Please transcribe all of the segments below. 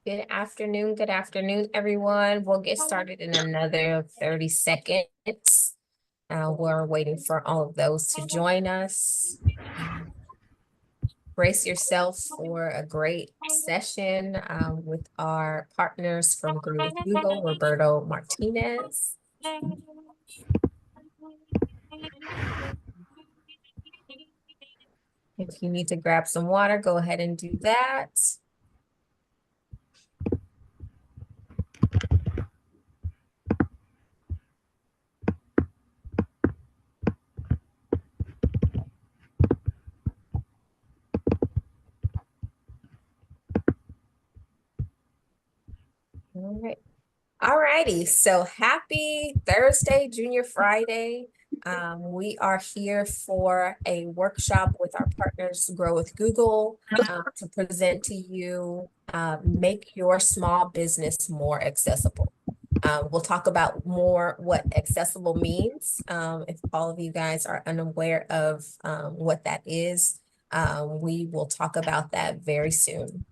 Good afternoon, everyone. We'll get started in another 30 seconds. We're waiting for all of those to join us. Brace yourself for a great session with our partners from Grow with Google, Roberto Martinez. If you need to grab some water, go ahead and do that. All right. All righty. So happy Thursday, Junior Friday. We are here for a workshop with our partners, Grow with Google, to present to you, make your small business more accessible. We'll talk about more what accessible means. If all of you guys are unaware of what that is, we will talk about that very soon.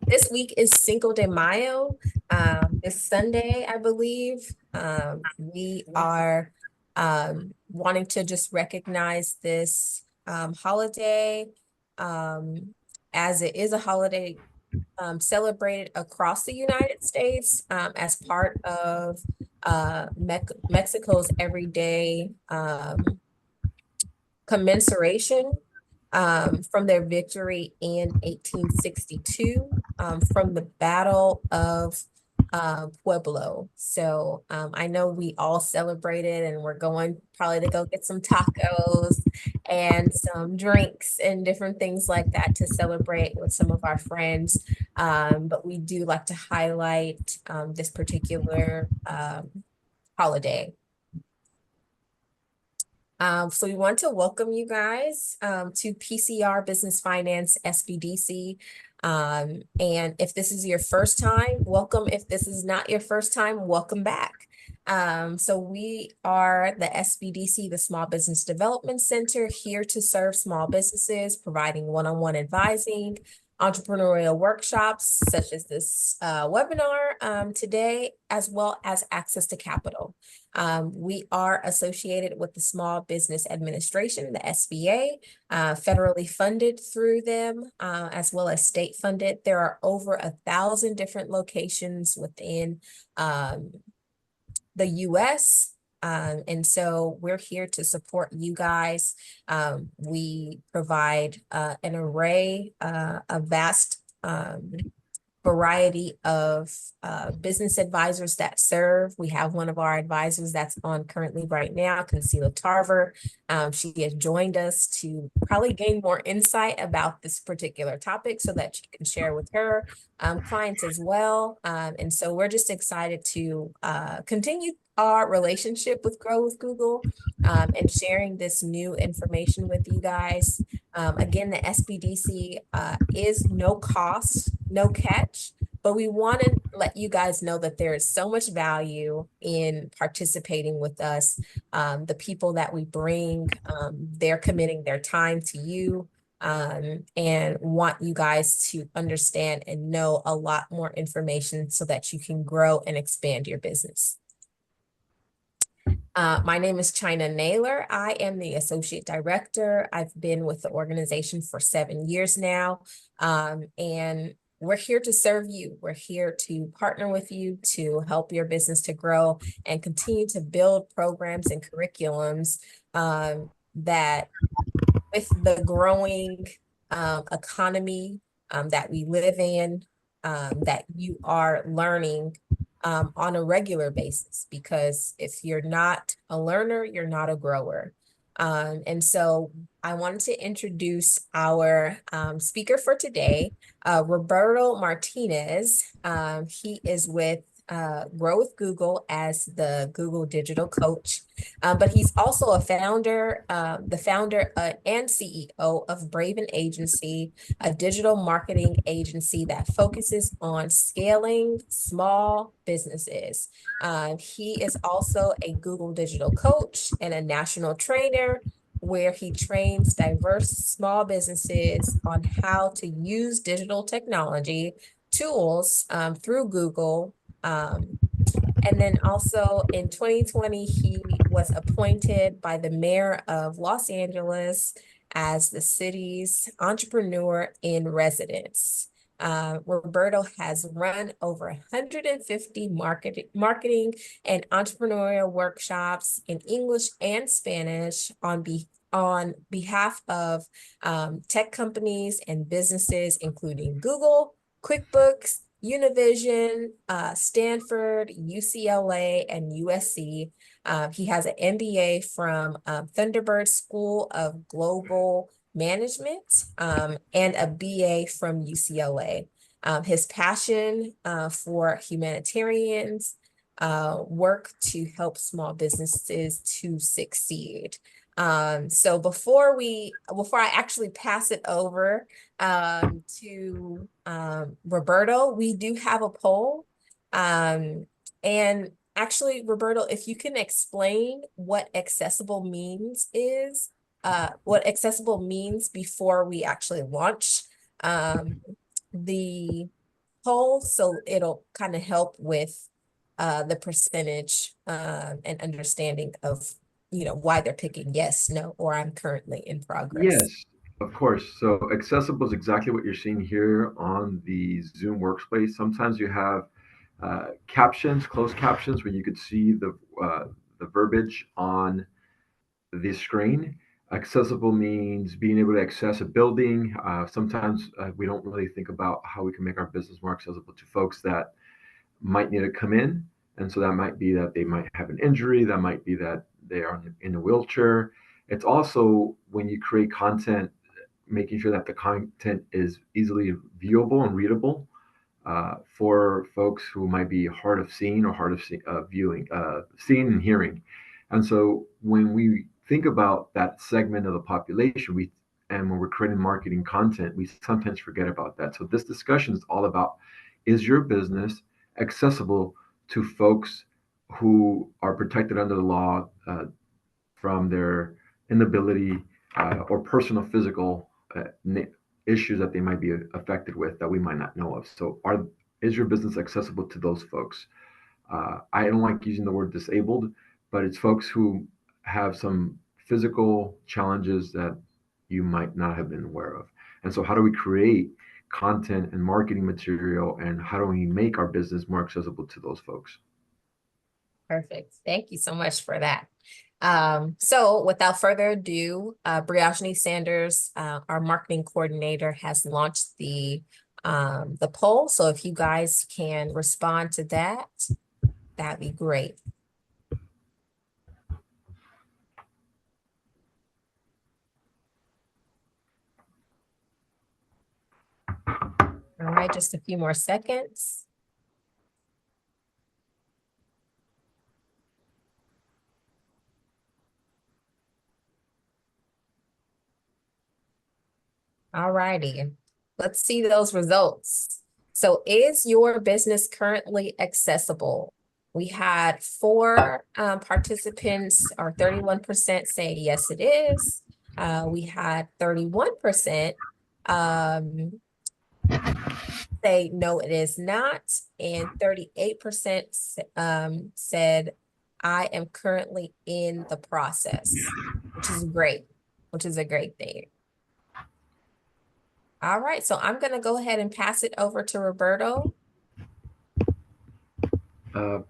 This week is Cinco de Mayo, this Sunday, I believe. We are wanting to just recognize this holiday as it is a holiday celebrated across the United States as part of Mexico's everyday commemoration from their victory in 1862 from the Battle of Pueblo. So I know we all celebrated, and we're going probably to go get some tacos and some drinks and different things like that to celebrate with some of our friends. But we do like to highlight this particular holiday. So we want to welcome you guys to PCR Business Finance SBDC. And if this is your first time, welcome. If this is not your first time, welcome back. So we are the SBDC, the Small Business Development Center, here to serve small businesses, providing one-on-one advising, entrepreneurial workshops such as this webinar today, as well as access to capital. We are associated with the Small Business Administration, the SBA, federally funded through them, as well as state funded. There are over 1,000 different locations within the US. And so we're here to support you guys. We provide an array, a vast variety of business advisors that serve. We have one of our advisors that's on currently right now, Concealia Tarver. She has joined us to probably gain more insight about this particular topic so that she can share with her clients as well. And so we're just excited to continue our relationship with Grow with Google and sharing this new information with you guys. Again, the SBDC is no cost, no catch, but we want to let you guys know that there is so much value in participating with us. The people that we bring, they're committing their time to you and want you guys to understand and know a lot more information so that you can grow and expand your business. My name is China Naylor. I am the Associate Director. I've been with the organization for 7 years now. And we're here to serve you. We're here to partner with you to help your business to grow and continue to build programs and curriculums that with the growing economy that we live in, that you are learning on a regular basis, because if you're not a learner, you're not a grower. And so I wanted to introduce our speaker for today, Roberto Martinez. He is with Grow with Google as the Google Digital Coach. But he's also a the founder and CEO of Braven Agency, a digital marketing agency that focuses on scaling small businesses. He is also a Google Digital Coach and a national trainer, where he trains diverse small businesses on how to use digital technology tools through Google. And then also in 2020, he was appointed by the mayor of Los Angeles as the city's entrepreneur in residence. Roberto has run over 150 marketing and entrepreneurial workshops in English and Spanish on behalf of tech companies and businesses, including Google, QuickBooks, Univision, Stanford, UCLA, and USC. He has an MBA from Thunderbird School of Global Management and a BA from UCLA. His passion for humanitarians work to help small businesses to succeed. So before I actually pass it over to Roberto, we do have a poll. And actually, Roberto, if you can explain what accessible means before we actually launch the poll, so it'll kind of help with the percentage and understanding of why they're picking yes, no, or I'm currently in progress. Yes, of course. So accessible is exactly what you're seeing here on the Zoom workspace. Sometimes you have captions, closed captions, where you could see the verbiage on the screen. Accessible means being able to access a building. Sometimes we don't really think about how we can make our business more accessible to folks that might need to come in. And so that might be that they might have an injury, that might be that they are in a wheelchair. It's also when you create content, making sure that the content is easily viewable and readable for folks who might be hard of seeing or hard of viewing, seeing and hearing. And so when we think about that segment of the population, and when we're creating marketing content, we sometimes forget about that. So this discussion is all about, is your business accessible to folks who are protected under the law from their inability or personal physical issues that they might be affected with that we might not know of. So is your business accessible to those folks? I don't like using the word disabled, but it's folks who have some physical challenges that you might not have been aware of. And so how do we create content and marketing material, and how do we make our business more accessible to those folks? Perfect. Thank you so much for that. So without further ado, Briashni Sanders, our marketing coordinator, has launched the poll. So if you guys can respond to that, that'd be great. All right, just a few more seconds. All righty, let's see those results. So is your business currently accessible? We had 4 participants, or 31% say yes, it is. We had 31% say no, it is not. And 38% said, I am currently in the process, which is great, which is a great thing. All right, so I'm gonna go ahead and pass it over to Roberto.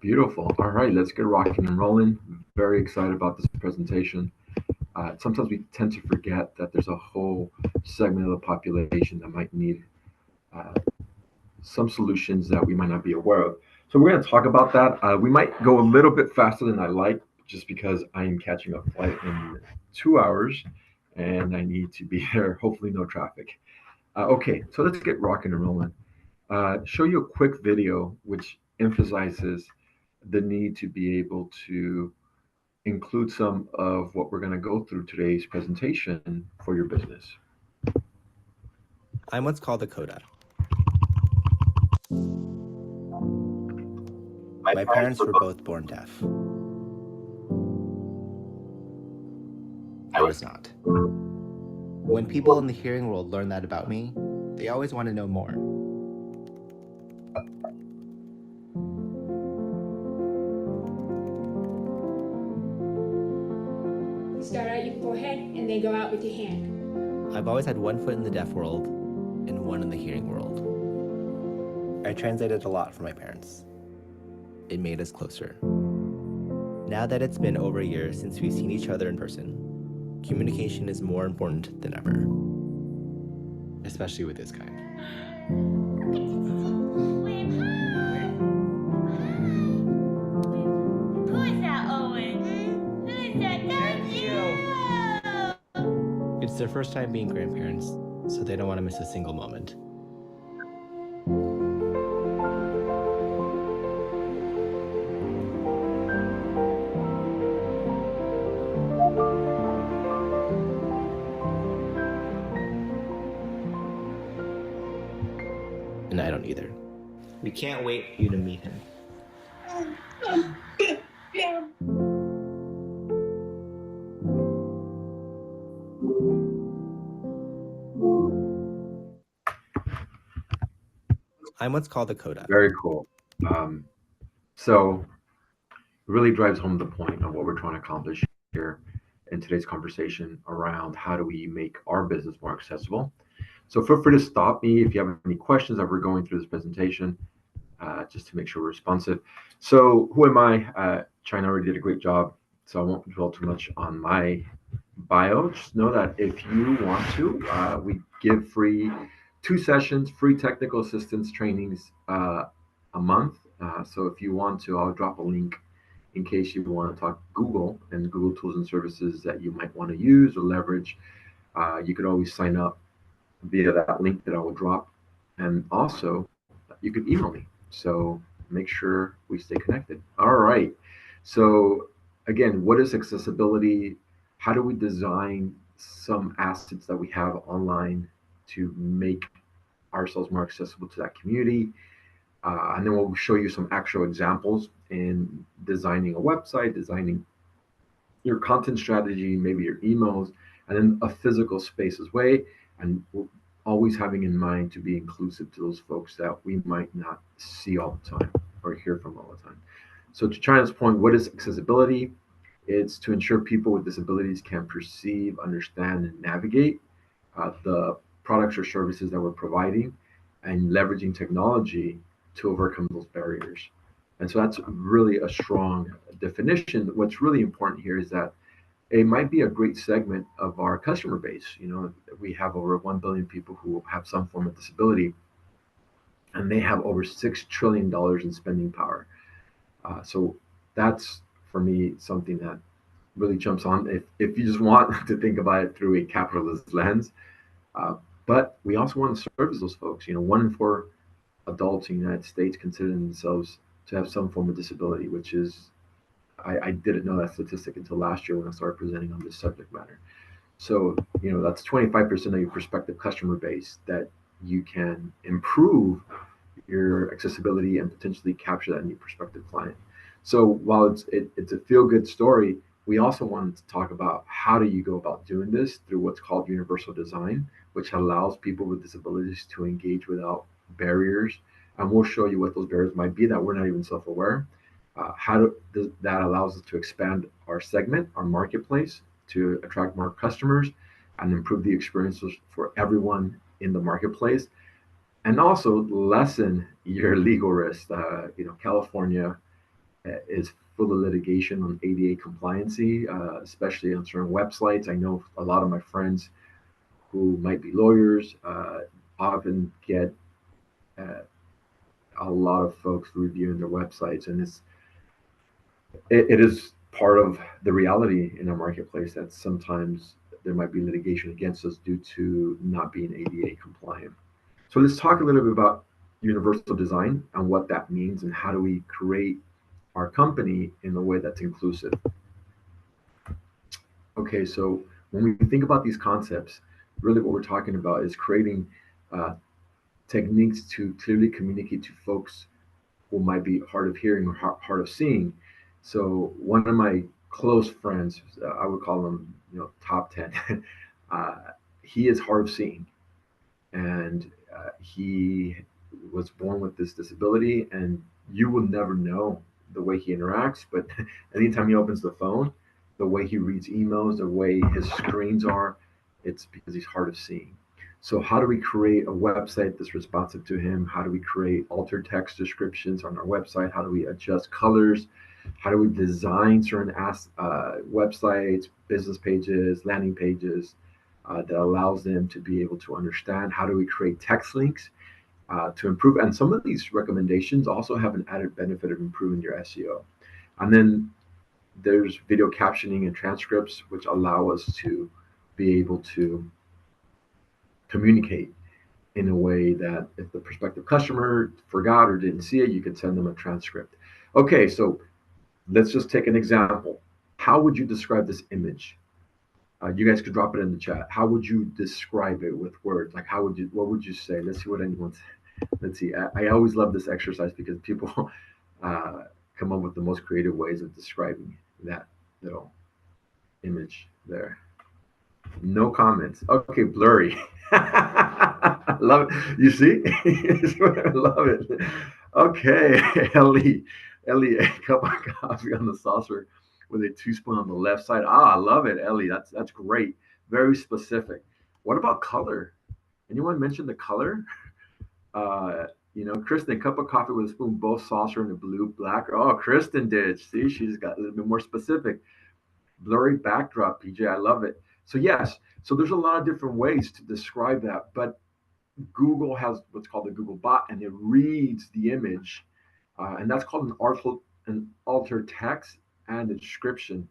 Beautiful. All right, let's get rocking and rolling. Very excited about this presentation. Sometimes we tend to forget that there's a whole segment of the population that might need uh, some solutions that we might not be aware of. So we're going to talk about that. We might go a little bit faster than I like, just because I am catching a flight in 2 hours, and I need to be there. Hopefully, no traffic. Okay, so let's get rocking and rolling. Show you a quick video which emphasizes the need to be able to include some of what we're going to go through today's presentation for your business. I'm what's called a coda. My parents were both born deaf. I was not. When people in the hearing world learn that about me, they always want to know more. You start out your forehead and then go out with your hand. I've always had one foot in the deaf world and one in the hearing world. I translated a lot for my parents. It made us closer. Now that it's been over a year since we've seen each other in person, communication is more important than ever. Especially with this guy. Who is that, Owen? Who is that? That's you! It's their first time being grandparents, so they don't want to miss a single moment. And I don't either. We can't wait for you to meet him. I'm what's called a coda. Very cool. So it really drives home the point of what we're trying to accomplish here in today's conversation around how do we make our business more accessible. So feel free to stop me if you have any questions as we're going through this presentation, just to make sure we're responsive. So who am I? China already did a great job, so I won't dwell too much on my bio. Just know that if you want to, we give free 2 sessions, free technical assistance trainings a month. So if you want to, I'll drop a link in case you want to talk Google and Google tools and services that you might want to use or leverage. You could always sign up via that link that I will drop. And also, you can email me. So make sure we stay connected. All right. So again, what is accessibility? How do we design some assets that we have online to make ourselves more accessible to that community? And then we'll show you some actual examples in designing a website, designing your content strategy, maybe your emails, and then a physical space as well. And always having in mind to be inclusive to those folks that we might not see all the time or hear from all the time. So to China's point, what is accessibility? It's to ensure people with disabilities can perceive, understand, and navigate the products or services that we're providing, and leveraging technology to overcome those barriers. And so that's really a strong definition. What's really important here is that it might be a great segment of our customer base. You know, we have over 1 billion people who have some form of disability, and they have over $6 trillion in spending power. So that's, for me, something that really jumps on if you just want to think about it through a capitalist lens. But we also want to service those folks. You know, 1 in 4 adults in the United States consider themselves to have some form of disability, which is, I didn't know that statistic until last year when I started presenting on this subject matter. So, you know, that's 25% of your prospective customer base that you can improve your accessibility and potentially capture that new prospective client. So while it's a feel-good story, we also wanted to talk about how do you go about doing this through what's called universal design, which allows people with disabilities to engage without barriers. And we'll show you what those barriers might be that we're not even self-aware. That allows us to expand our segment, our marketplace, to attract more customers and improve the experiences for everyone in the marketplace, and also lessen your legal risk. California is full of litigation on ADA compliancy, especially on certain websites. I know a lot of my friends who might be lawyers often get a lot of folks reviewing their websites, and it is part of the reality in our marketplace that sometimes there might be litigation against us due to not being ADA compliant. So let's talk a little bit about universal design and what that means and how do we create our company in a way that's inclusive. Okay, so when we think about these concepts, really what we're talking about is creating uh, techniques to clearly communicate to folks who might be hard of hearing or hard of seeing. So one of my close friends, I would call him, top 10. uh, he is hard of seeing, and he was born with this disability, and you will never know the way he interacts. But anytime he opens the phone, the way he reads emails, the way his screens are, it's because he's hard of seeing. So how do we create a website that's responsive to him? How do we create altered text descriptions on our website? How do we adjust colors? How do we design certain websites, business pages, landing pages that allows them to be able to understand? How do we create text links to improve? And some of these recommendations also have an added benefit of improving your SEO. And then there's video captioning and transcripts, which allow us to be able to communicate in a way that if the prospective customer forgot or didn't see it, you can send them a transcript. Okay, so let's just take an example. How would you describe this image? You guys could drop it in the chat. How would you describe it with words? Like, what would you say? Let's see what anyone's, let's see. I always love this exercise because people come up with the most creative ways of describing that little image there. No comments. Okay, blurry. Love it. You see? I love it. Okay, Ellie, a cup of coffee on the saucer with a teaspoon on the left side. Ah, I love it, Ellie. That's great. Very specific. What about color? Anyone mention the color? Kristen, cup of coffee with a spoon, both saucer and a blue, black. Oh, Kristen did. See, she's got a little bit more specific. Blurry backdrop, PJ. I love it. So yes, so there's a lot of different ways to describe that, but Google has what's called the Google bot, and it reads the image, and that's called an altered text and a description.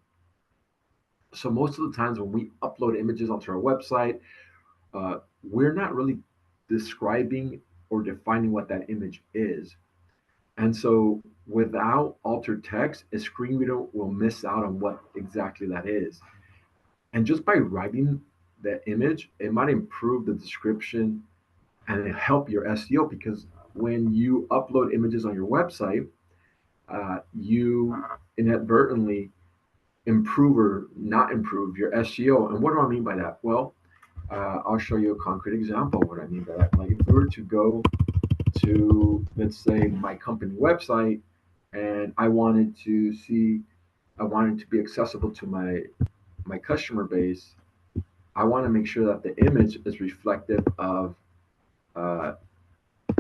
So most of the times when we upload images onto our website, we're not really describing or defining what that image is. And so without altered text, a screen reader will miss out on what exactly that is. And just by writing the image, it might improve the description and help your SEO, because when you upload images on your website, you inadvertently improve or not improve your SEO. And what do I mean by that? Well, I'll show you a concrete example of what I mean by that. Like if we were to go to, let's say, my company website, and I wanted to be accessible to my customer base, I want to make sure that the image is reflective of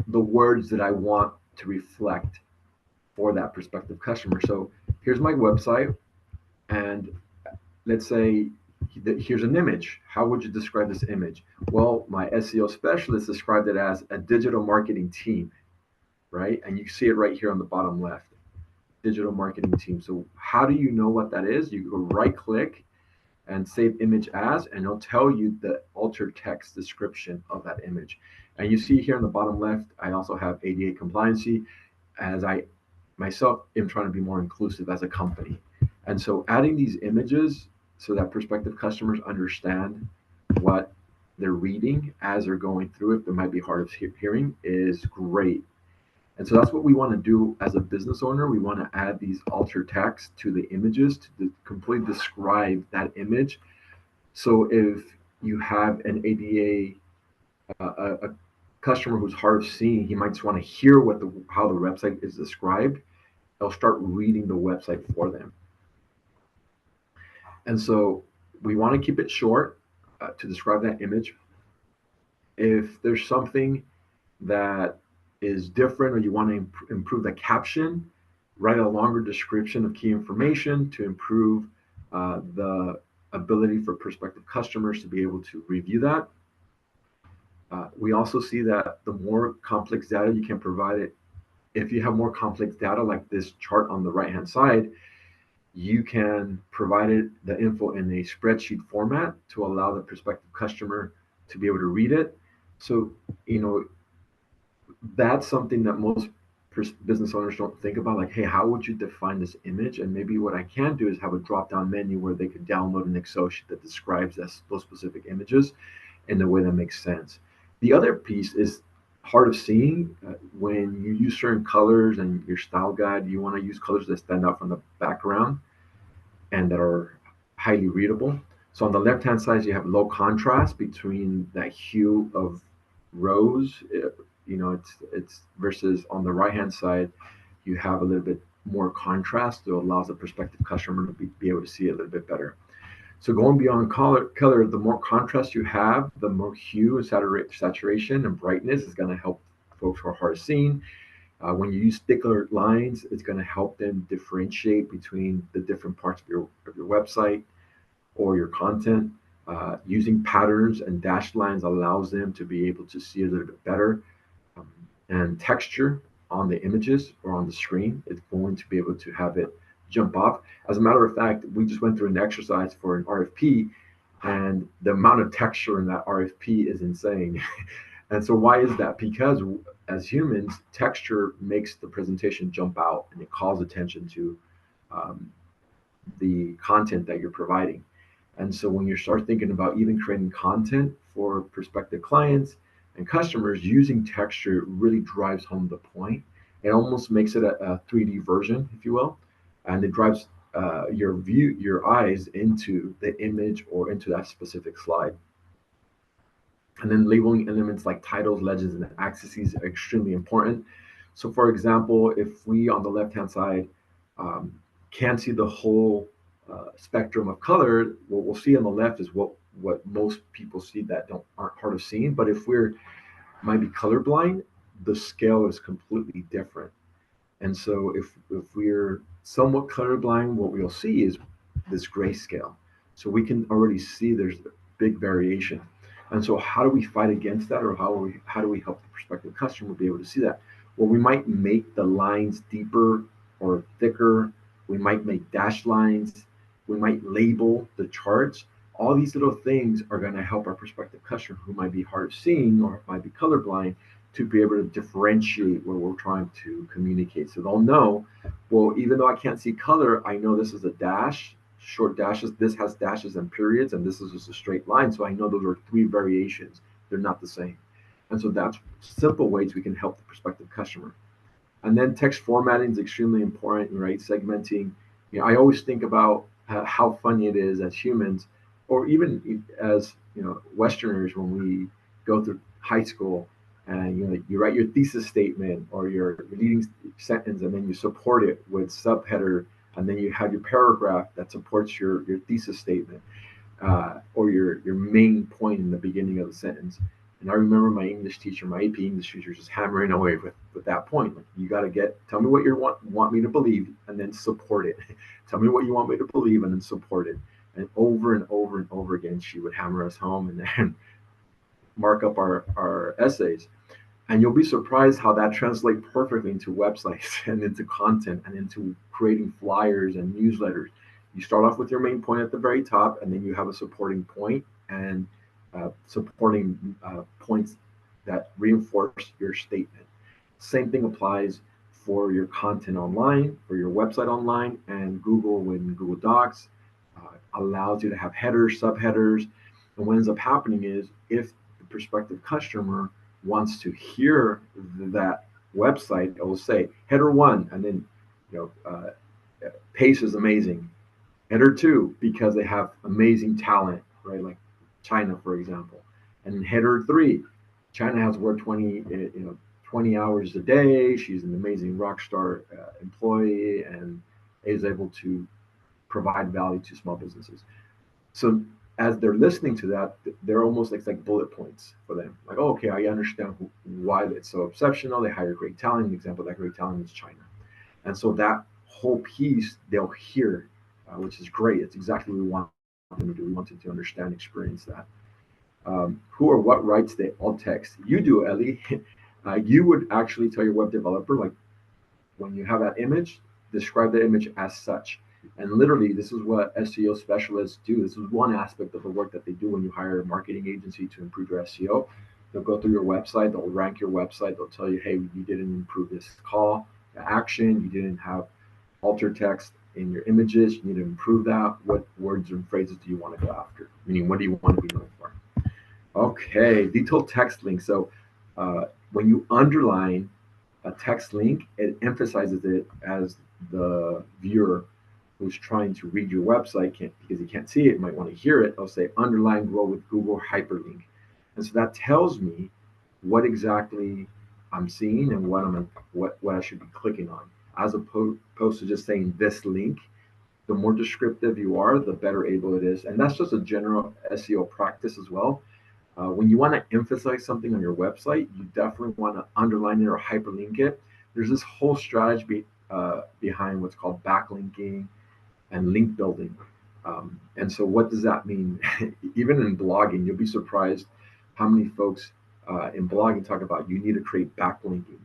the words that I want to reflect for that prospective customer. So here's my website, and let's say here's an image. How would you describe this image? Well, my SEO specialist described it as a digital marketing team, right? And you see it right here on the bottom left, digital marketing team. So how do you know what that is? You go right click and save image as, and it'll tell you the altered text description of that image. And you see here on the bottom left, I also have ADA compliancy, as I myself am trying to be more inclusive as a company. And so adding these images so that prospective customers understand what they're reading as they're going through it, that might be hard of hearing, is great. And so that's what we want to do as a business owner. We want to add these altered text to the images to completely describe that image. So if you have an ADA, a customer who's hard of seeing, he might just want to hear how the website is described. They'll start reading the website for them. And so we want to keep it short to describe that image. If there's something that is different or you want to improve the caption, write a longer description of key information to improve the ability for prospective customers to be able to review that. We also see that the more complex data you can provide it, if you have more complex data like this chart on the right hand side, you can provide it the info in a spreadsheet format to allow the prospective customer to be able to read it. So, you know, that's something that most business owners don't think about. Like, hey, how would you define this image? And maybe what I can do is have a drop down menu where they could download an Excel sheet that describes those specific images in a way that makes sense. The other piece is hard of seeing. When you use certain colors and your style guide, you want to use colors that stand out from the background and that are highly readable. So on the left hand side, you have low contrast between that hue of rose. You know, it's versus on the right hand side, you have a little bit more contrast that allows the prospective customer to be able to see it a little bit better. So going beyond color, the more contrast you have, the more hue and saturation and brightness is going to help folks who are hard seeing. When you use thicker lines, it's going to help them differentiate between the different parts of your website or your content. Using patterns and dashed lines allows them to be able to see a little bit better. And texture on the images or on the screen is going to be able to have it jump off. As a matter of fact, we just went through an exercise for an RFP, and the amount of texture in that RFP is insane. And so why is that? Because as humans, texture makes the presentation jump out and it calls attention to the content that you're providing. And so when you start thinking about even creating content for prospective clients and customers, using texture really drives home the point. It almost makes it a 3D version, if you will, and it drives your eyes into the image or into that specific slide. And then labeling elements like titles, legends, and axes are extremely important. So, for example, if we on the left-hand side can't see the whole spectrum of color, what we'll see on the left is what most people see that aren't hard of seeing. But if we're might be colorblind, the scale is completely different. And so if we're somewhat colorblind, what we'll see is this grayscale. So we can already see there's big variation. And so how do we fight against that, or how do we help the prospective customer be able to see that? Well, we might make the lines deeper or thicker. We might make dashed lines. We might label the charts. All these little things are going to help our prospective customer who might be hard of seeing or might be colorblind to be able to differentiate what we're trying to communicate. So they'll know, well, even though I can't see color, I know this is a dash, short dashes. This has dashes and periods, and this is just a straight line. So I know those are three variations. They're not the same. And so that's simple ways we can help the prospective customer. And then text formatting is extremely important, right? Segmenting. You know, I always think about how funny it is as humans, or even as Westerners, when we go through high school and you write your thesis statement or your leading sentence, and then you support it with subheader, and then you have your paragraph that supports your thesis statement or your main point in the beginning of the sentence. And I remember my English teacher, my AP English teacher, just hammering away with that point. Like, you got to tell me what you want me to believe, and then support it. Tell me what you want me to believe, and then support it. And over and over and over again, she would hammer us home and then mark up our essays. And you'll be surprised how that translates perfectly into websites and into content and into creating flyers and newsletters. You start off with your main point at the very top, and then you have a supporting point and supporting points that reinforce your statement. Same thing applies for your content online, for your website online, and Google with Google Docs allows you to have headers, subheaders. And what ends up happening is if the prospective customer wants to hear that website, it will say header 1, and then pace is amazing. Header 2, because they have amazing talent, right? Like China, for example. And header 3, China has worked 20 hours a day. She's an amazing rock star employee and is able to provide value to small businesses. So as they're listening to that, they're almost like, it's like bullet points for them. Like, oh, okay, I understand why it's so exceptional. They hire great talent. An example of that great talent is China. And so that whole piece they'll hear, which is great. It's exactly what we want them to do. We want them to understand, experience that. Who or what writes the alt text? You do, Ellie. You would actually tell your web developer, like, when you have that image, describe the image as such. And literally, this is what SEO specialists do. This is one aspect of the work that they do when you hire a marketing agency to improve your SEO. They'll go through your website, they'll rank your website, they'll tell you, hey, you didn't improve this call to action, you didn't have alter text in your images, you need to improve that. What words and phrases do you want to go after? Meaning, what do you want to be known for? Okay, detailed text link. So when you underline a text link, it emphasizes it as the viewer who's trying to read your website can't, because he can't see it, might want to hear it. I'll say underline grow with Google hyperlink. And so that tells me what exactly I'm seeing and what I should be clicking on, as opposed to just saying this link. The more descriptive you are, the better able it is. And that's just a general SEO practice as well. When you want to emphasize something on your website, you definitely want to underline it or hyperlink it. There's this whole strategy behind what's called backlinking and link building. And so, what does that mean? Even in blogging, you'll be surprised how many folks in blogging talk about you need to create backlinking.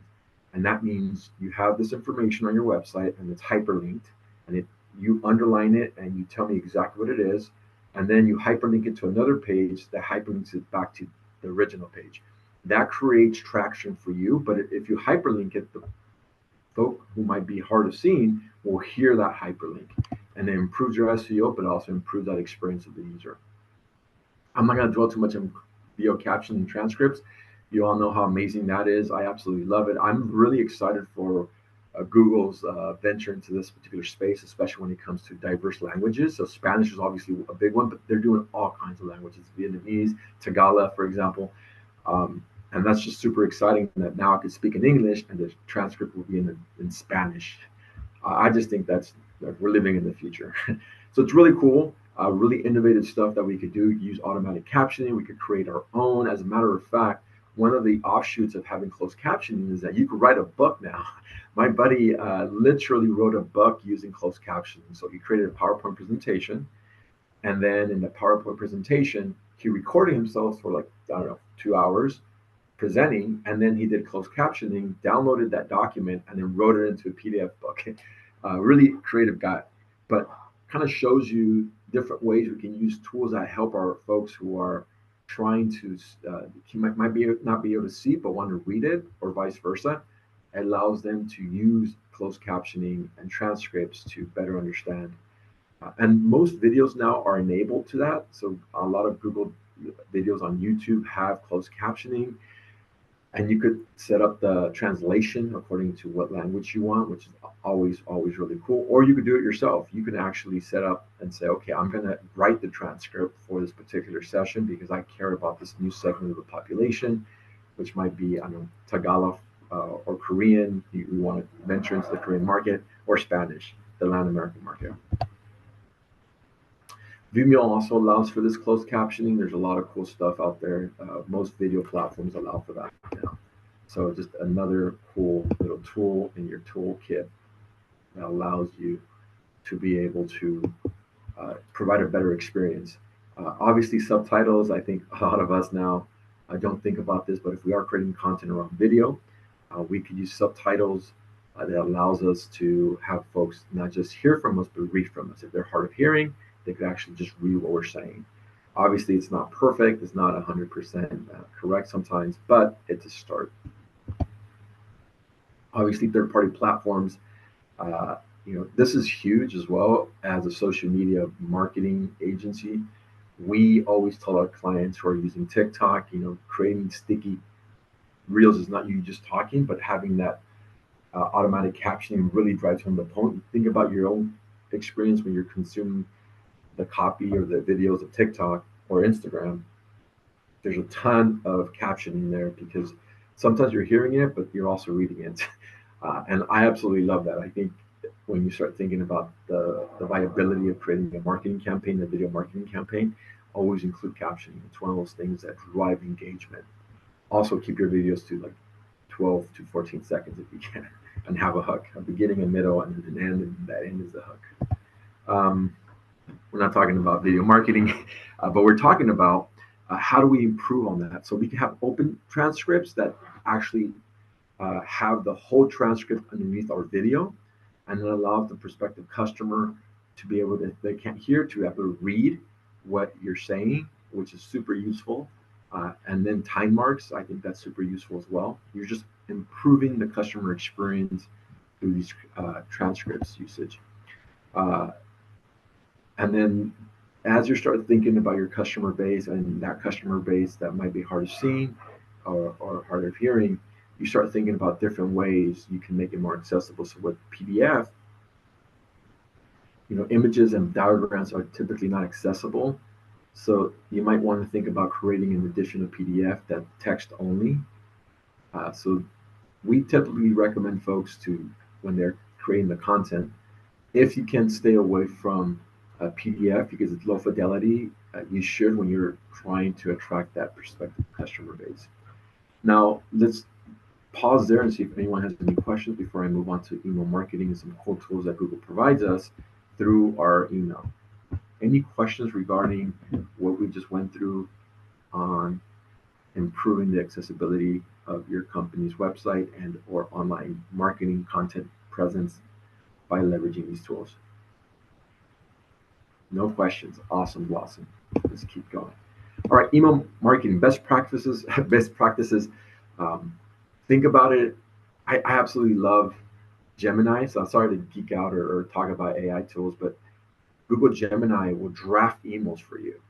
And that means you have this information on your website and it's hyperlinked, and you underline it and you tell me exactly what it is, and then you hyperlink it to another page that hyperlinks it back to the original page. That creates traction for you, but if you hyperlink it, the folk who might be hard of seeing will hear that hyperlink, and it improves your SEO, but also improves that experience of the user. I'm not going to dwell too much on video captions and transcripts. You all know how amazing that is. I absolutely love it. I'm really excited for Google's venture into this particular space, especially when it comes to diverse languages. So Spanish is obviously a big one, but they're doing all kinds of languages, Vietnamese, Tagalog, for example. And that's just super exciting that now I could speak in English and the transcript will be in Spanish. I just think that's, like, we're living in the future. So it's really cool, really innovative stuff that we could do. Use automatic captioning. We could create our own. As a matter of fact, one of the offshoots of having closed captioning is that you could write a book now. My buddy literally wrote a book using closed captioning. So he created a PowerPoint presentation, and then in the PowerPoint presentation, he recorded himself for, like, I don't know, 2 hours presenting, and then he did closed captioning, downloaded that document, and then wrote it into a PDF book. Really creative guy, but kind of shows you different ways we can use tools that help our folks who are trying to, he might be not be able to see but want to read it, or vice versa. It allows them to use closed captioning and transcripts to better understand. And most videos now are enabled to that. So a lot of Google videos on YouTube have closed captioning, and you could set up the translation according to what language you want, which is always really cool. Or you could do it yourself. You can actually set up and say, okay, I'm going to write the transcript for this particular session because I care about this new segment of the population, which might be, I don't know, Tagalog or Korean. You want to venture into the Korean market, or Spanish, the Latin American market. Vimeo also allows for this closed captioning. There's a lot of cool stuff out there. Most video platforms allow for that now. So just another cool little tool in your toolkit that allows you to be able to provide a better experience. Obviously, subtitles, I think a lot of us now don't think about this, but if we are creating content around video, we could use subtitles that allows us to have folks not just hear from us, but read from us. If they're hard of hearing, they could actually just read what we're saying. Obviously, it's not perfect. It's not 100% correct sometimes, but it's a start. Obviously, third-party platforms, this is huge as well. As a social media marketing agency, we always tell our clients who are using TikTok, creating sticky reels is not you just talking, but having that automatic captioning really drives home the point. Think about your own experience when you're consuming the copy or the videos of TikTok or Instagram. There's a ton of captioning there because sometimes you're hearing it, but you're also reading it. And I absolutely love that. I think when you start thinking about the viability of creating a marketing campaign, a video marketing campaign, always include captioning. It's one of those things that drive engagement. Also, keep your videos to like 12 to 14 seconds if you can, and have a hook, a beginning, a middle, and an end, and that end is the hook. Um, we're not talking about video marketing, but we're talking about how do we improve on that. So we can have open transcripts that actually have the whole transcript underneath our video, and it allows the prospective customer to be able to, if they can't hear, to be able to read what you're saying, which is super useful. And then time marks, I think that's super useful as well. You're just improving the customer experience through these transcripts usage. And then as you start thinking about your customer base and that customer base that might be hard of seeing or hard of hearing, you start thinking about different ways you can make it more accessible. So with PDF, images and diagrams are typically not accessible. So you might want to think about creating an edition of PDF that's text only. So we typically recommend folks to, when they're creating the content, if you can stay away from PDF because it's low fidelity, you should when you're trying to attract that prospective customer base. Now, let's pause there and see if anyone has any questions before I move on to email marketing and some cool tools that Google provides us through our email. Any questions regarding what we just went through on improving the accessibility of your company's website and or online marketing content presence by leveraging these tools? No questions. Awesome, Blossom. Let's keep going. All right, email marketing best practices. Best practices. Think about it. I absolutely love Gemini. So I'm sorry to geek out or talk about AI tools, but Google Gemini will draft emails for you,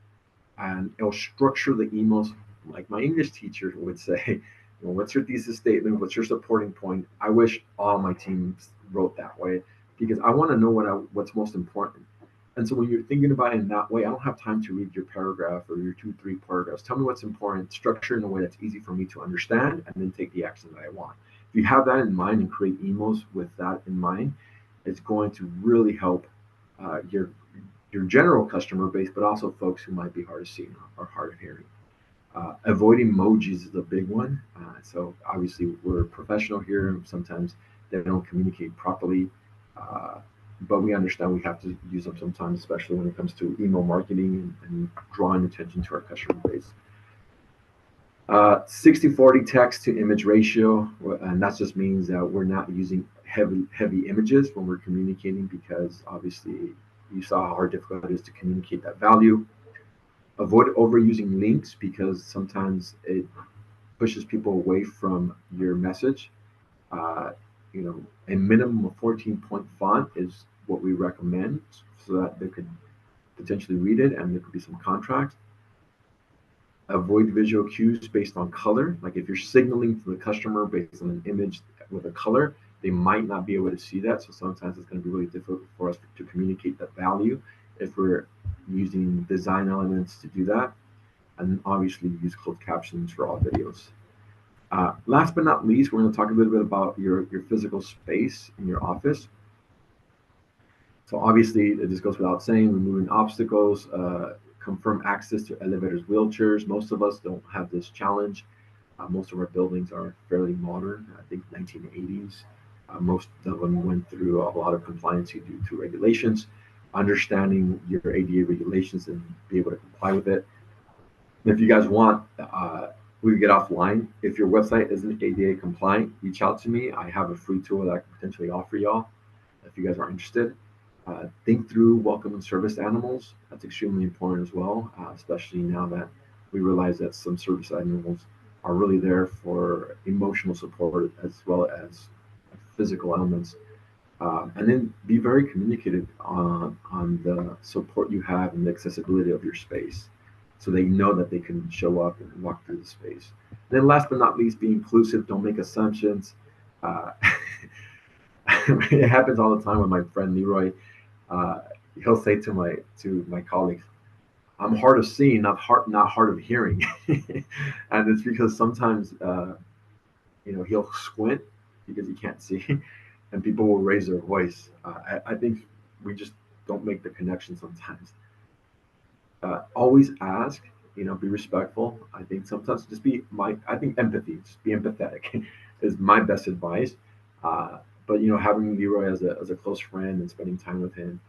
and it'll structure the emails like my English teacher would say. What's your thesis statement? What's your supporting point? I wish all my teams wrote that way because I want to know what's most important. And so when you're thinking about it in that way, I don't have time to read your paragraph or your 2, 3 paragraphs. Tell me what's important, structure in a way that's easy for me to understand, and then take the action that I want. If you have that in mind and create emails with that in mind, it's going to really help your general customer base, but also folks who might be hard of seeing or hard of hearing. Avoid emojis is a big one. So obviously we're professional here. Sometimes they don't communicate properly. But we understand we have to use them sometimes, especially when it comes to email marketing and drawing attention to our customer base. 60-40 text to image ratio, and that just means that we're not using heavy images when we're communicating, because obviously you saw how difficult it is to communicate that value. Avoid overusing links because sometimes it pushes people away from your message. A minimum of 14-point font is what we recommend so that they could potentially read it and there could be some contrast. Avoid visual cues based on color. Like if you're signaling to the customer based on an image with a color, they might not be able to see that. So sometimes it's going to be really difficult for us to communicate that value if we're using design elements to do that. And obviously use closed captions for all videos. Last but not least, we're going to talk a little bit about your physical space in your office. So obviously, this goes without saying, removing obstacles, confirm access to elevators, wheelchairs. Most of us don't have this challenge. Most of our buildings are fairly modern, I think 1980s. Most of them went through a lot of compliance due to regulations. Understanding your ADA regulations and be able to comply with it. If you guys want, we can get offline. If your website isn't ADA compliant, reach out to me. I have a free tool that I can potentially offer y'all if you guys are interested. Think through welcome and service animals. That's extremely important as well, especially now that we realize that some service animals are really there for emotional support as well as physical elements. And then be very communicative on the support you have and the accessibility of your space, so they know that they can show up and walk through the space. And then last but not least, be inclusive. Don't make assumptions. It happens all the time with my friend Leroy. He'll say to my colleagues, "I'm hard of seeing, not hard of hearing," and it's because sometimes he'll squint because he can't see, and people will raise their voice. I think we just don't make the connection sometimes. Always ask, be respectful. I think sometimes just I think empathy, just be empathetic is my best advice. But having Leroy as a close friend and spending time with him,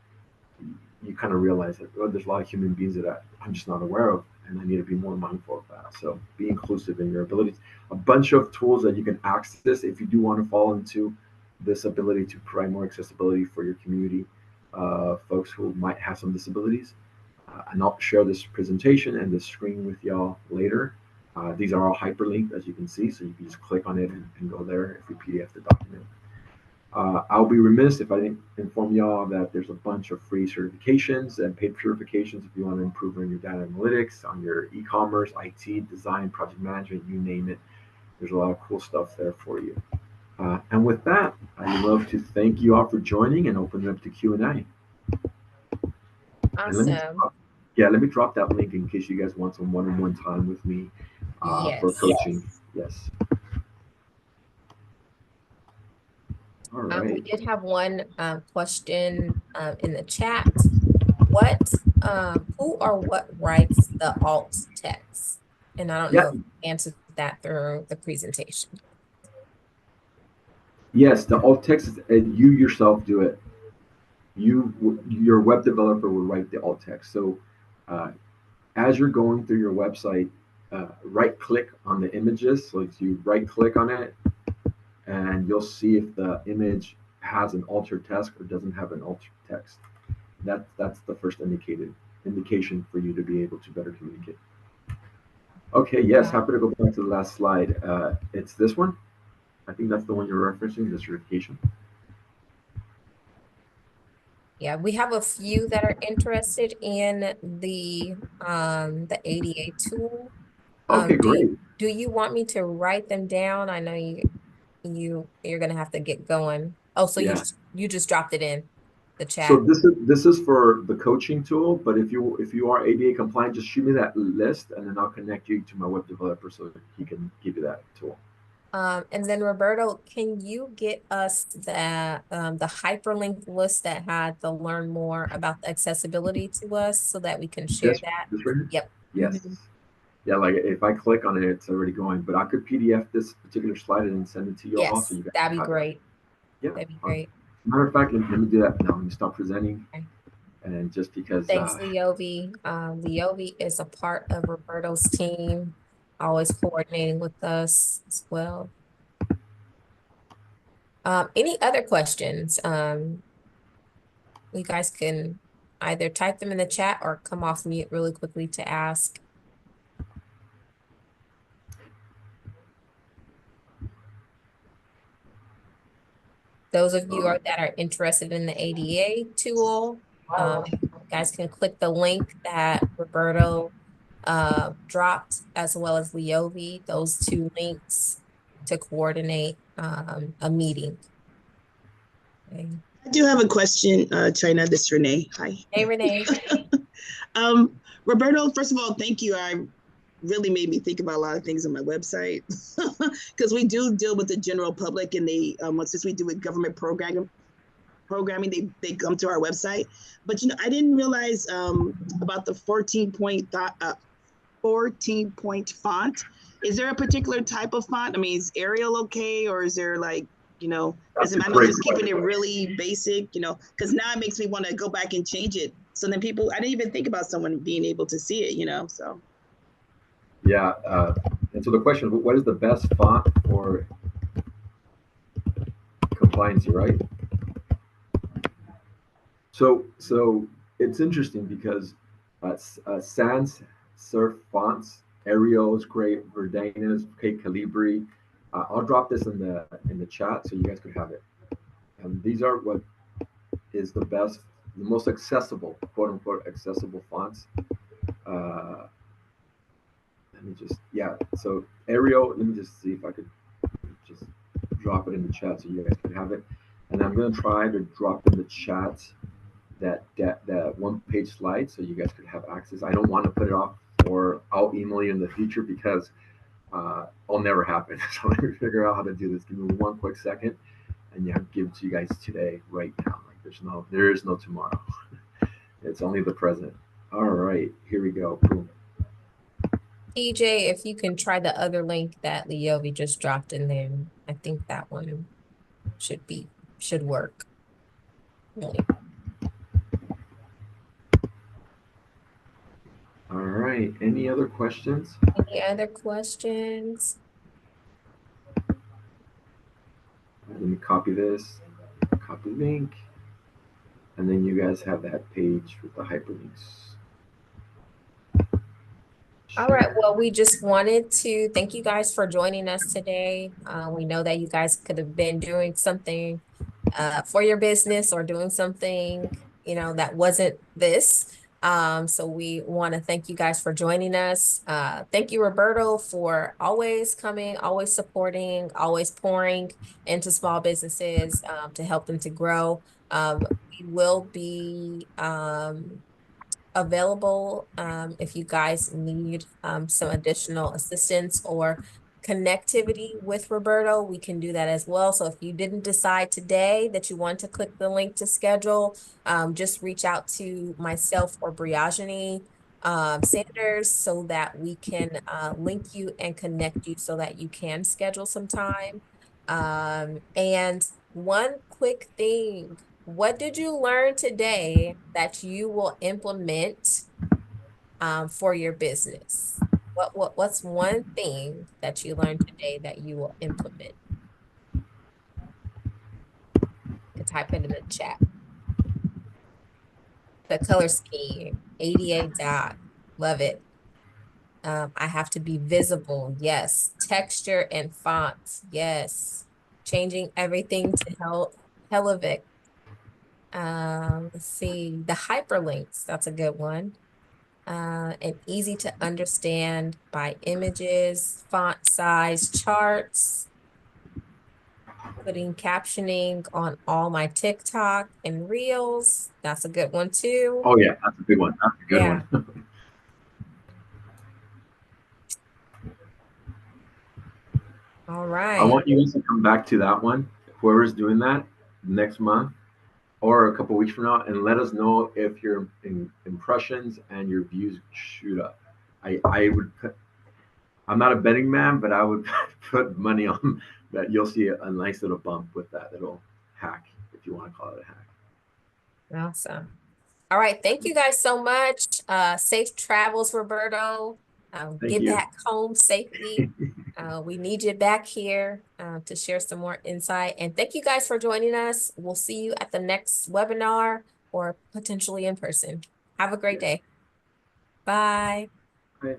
you kind of realize that there's a lot of human beings that I'm just not aware of, and I need to be more mindful of that. So be inclusive in your abilities. A bunch of tools that you can access if you do want to fall into this ability to provide more accessibility for your community, folks who might have some disabilities. And I'll share this presentation and this screen with y'all later. These are all hyperlinked, as you can see, so you can just click on it and go there if you PDF the document. I'll be remiss if I didn't inform y'all that there's a bunch of free certifications and paid certifications if you want to improve on your data analytics, on your e-commerce, IT, design, project management, you name it. There's a lot of cool stuff there for you. And with that, I'd love to thank you all for joining and open it up to Q&A. And let me drop that link in case you guys want some one-on-one time with me for coaching. Yes. All right. We did have one question in the chat. Who or what writes the alt text? And I don't know if you answered that through the presentation. Yes, the alt text is you yourself do it. Your web developer will write the alt text. So as you're going through your website, right click on the images. So if you right click on it, and you'll see if the image has an altered text or doesn't have an altered text. That's the first indication for you to be able to better communicate. Okay, yes, happy to go back to the last slide. It's this one. I think that's the one you're referencing, the certification. Yeah, we have a few that are interested in the ADA tool. Okay, great. Do you want me to write them down? I know you're gonna have to get going. Oh, so you just dropped it in the chat. So this is for the coaching tool, but if you are ADA compliant, just shoot me that list and then I'll connect you to my web developer so that he can give you that tool. And then Roberto, can you get us the hyperlink list that had the learn more about the accessibility to us so that we can share that? This right here? Yep. Yes. Mm-hmm. Yeah, like if I click on it, it's already going, but I could PDF this particular slide and send it to you all. So you guys that'd be great. Yeah. That'd be great. Matter of fact, let me do that now. Let me stop presenting. Okay. And just because. Thanks, Leovi. Leovi is a part of Roberto's team, always coordinating with us as well. Any other questions? You guys can either type them in the chat or come off mute really quickly to ask. Those of you that are interested in the ADA tool, guys can click the link that Roberto dropped, as well as Leovi, those two links to coordinate a meeting. Okay. I do have a question, China. This is Renee. Hi. Hey, Renee. Roberto, first of all, thank you. Really made me think about a lot of things on my website because we do deal with the general public, and they since we do with government programming, they come to our website. But I didn't realize about the 14-point font. Is there a particular type of font? I mean, is Arial okay, or is there like does it matter just keeping it really basic? Because now it makes me want to go back and change it. So then I didn't even think about someone being able to see it. So. Yeah, and so the question, what is the best font for compliance, right? So it's interesting because sans serif fonts, Arial is great, Verdana is okay, Calibri. I'll drop this in the chat so you guys could have it. And these are what is the most accessible, quote unquote, accessible fonts. So Arial, let me just see if I could just drop it in the chat so you guys can have it. And I'm going to try to drop in the chat that one-page slide so you guys could have access. I don't want to put it off, or I'll email you in the future because I'll never happen. So let me figure out how to do this. Give me one quick second, and I'll give it to you guys today, right now. Like there is no tomorrow. It's only the present. All right, here we go. Boom. TJ, if you can try the other link that Leovi just dropped in there, I think that one should work. Really. All right, any other questions? Any other questions? Let me copy this, copy link, and then you guys have that page with the hyperlinks. All right, well, we just wanted to thank you guys for joining us today. We know that you guys could have been doing something for your business or doing something, that wasn't this. So we want to thank you guys for joining us. Thank you, Roberto, for always coming, always supporting, always pouring into small businesses to help them to grow. We will be available if you guys need some additional assistance or connectivity with Roberto. We can do that as well. So if you didn't decide today that you want to click the link to schedule, just reach out to myself or Briagini Sanders so that we can link you and connect you so that you can schedule some time. And one quick thing, what did you learn today that you will implement for your business? What's one thing that you learned today that you will implement? You can type it in the chat. The color scheme, ADA dot, love it. I have to be visible, yes. Texture and fonts, yes. Changing everything to Helvetic. Let's see, the hyperlinks, that's a good one. And easy to understand by images, font size charts, putting captioning on all my TikTok and Reels. That's a good one too. Oh yeah, that's a big one. That's a good Yeah. one. All I right. want you guys to come back to that one, whoever's doing that next month or a couple weeks from now, and let us know if your impressions and your views shoot up. I would put, I'm not a betting man, but I would put money on that you'll see a nice little bump with that little hack, if you want to call it a hack. Awesome. All right. Thank you guys so much. Safe travels, Roberto. Thank Get you. back home safely. We need you back here to share some more insight. And thank you guys for joining us. We'll see you at the next webinar or potentially in person. Have a great day. Bye. Bye.